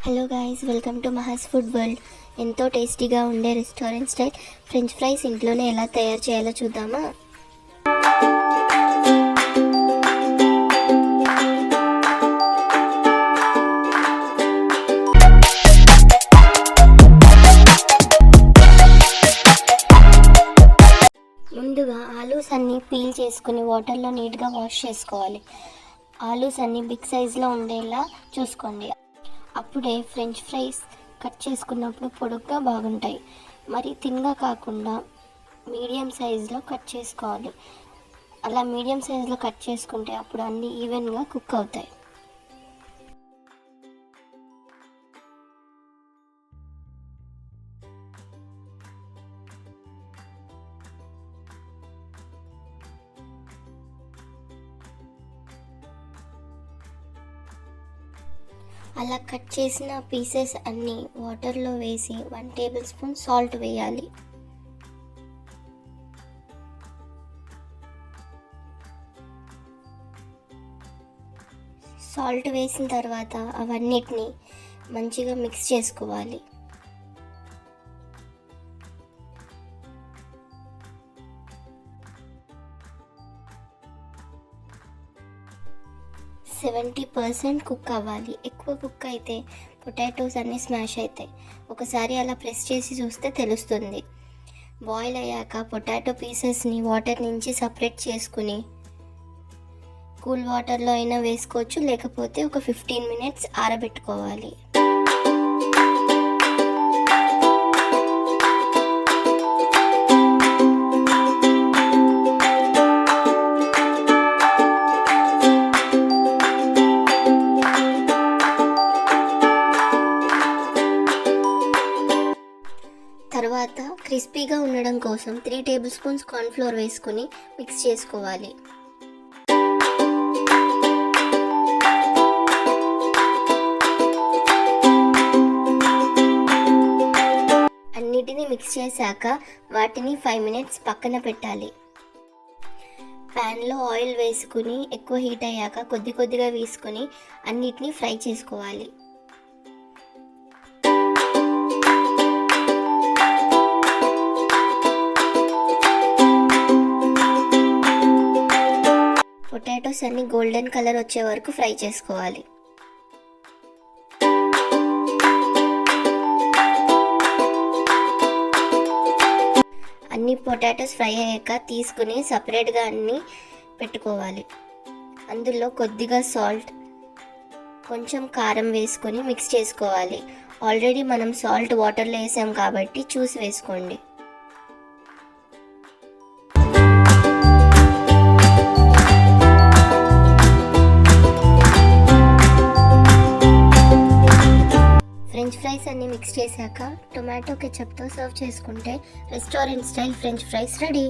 Hello guys, welcome to Maha's food world. ఎంతో టేస్టీగా ఉండే రెస్టారెంట్ స్టైల్ ఫ్రెంచ్ ఫ్రైస్ ఇంట్లోనే ఎలా తయారు చేయాలో చూద్దామా? ముందుగా ఆలూస్ అన్నీ పీల్ చేసుకుని వాటర్లో నీట్గా వాష్ చేసుకోవాలి. ఆలూస్ అన్నీ బిగ్ సైజులో ఉండేలా చూసుకోండి. అప్పుడే ఫ్రెంచ్ ఫ్రైస్ కట్ చేసుకున్నప్పుడు పొడుగ్గా బాగుంటాయి. మరి థిన్గా కాకుండా మీడియం సైజులో కట్ చేసుకోవాలి. అలా మీడియం సైజులో కట్ చేసుకుంటే అప్పుడు అన్నీ ఈవెన్గా కుక్ అవుతాయి. అలా కట్ చేసిన పీసెస్ అన్నీ వాటర్లో వేసి 1 టేబుల్ స్పూన్ సాల్ట్ వేయాలి. సాల్ట్ వేసిన తర్వాత అవన్నిటిని మంచిగా మిక్స్ చేసుకోవాలి. 70% కుక్ అవ్వాలి. ఎక్కువ కుక్ అయితే పొటాటోస్ అన్నీ స్మాష్ అవుతాయి. ఒకసారి అలా ప్రెస్ చేసి చూస్తే తెలుస్తుంది. బాయిల్ అయ్యాక పొటాటో పీసెస్ని వాటర్ నుంచి సపరేట్ చేసుకుని కూల్ వాటర్లో అయినా వేసుకోవచ్చు, లేకపోతే ఒక 15 మినిట్స్ ఆరబెట్టుకోవాలి. తర్వాత క్రిస్పీగా ఉండడం కోసం 3 టేబుల్ స్పూన్స్ కార్న్ఫ్లోర్ వేసుకుని మిక్స్ చేసుకోవాలి. అన్నిటినీ మిక్స్ చేశాక వాటిని 5 మినిట్స్ పక్కన పెట్టాలి. ప్యాన్లో ఆయిల్ వేసుకుని ఎక్కువ హీట్ అయ్యాక కొద్ది కొద్దిగా వేసుకుని అన్నిటినీ ఫ్రై చేసుకోవాలి. పొటాటోస్ అన్ని గోల్డెన్ కలర్ వచ్చే వరకు ఫ్రై చేసుకోవాలి. అన్ని పొటాటోస్ ఫ్రై అయ్యాక తీసుకుని సపరేట్గా అన్నీ పెట్టుకోవాలి. అందులో కొద్దిగా సాల్ట్, కొంచెం కారం వేసుకొని మిక్స్ చేసుకోవాలి. ఆల్రెడీ మనం సాల్ట్ వాటర్లో వేసాం కాబట్టి చూసి వేసుకోండి. ఫ్రెంచ్ ఫ్రైస్ అన్ని మిక్స్ చేశాక టొమాటో కెచప్తో సర్వ్ చేసుకుంటే restaurant style French fries ready.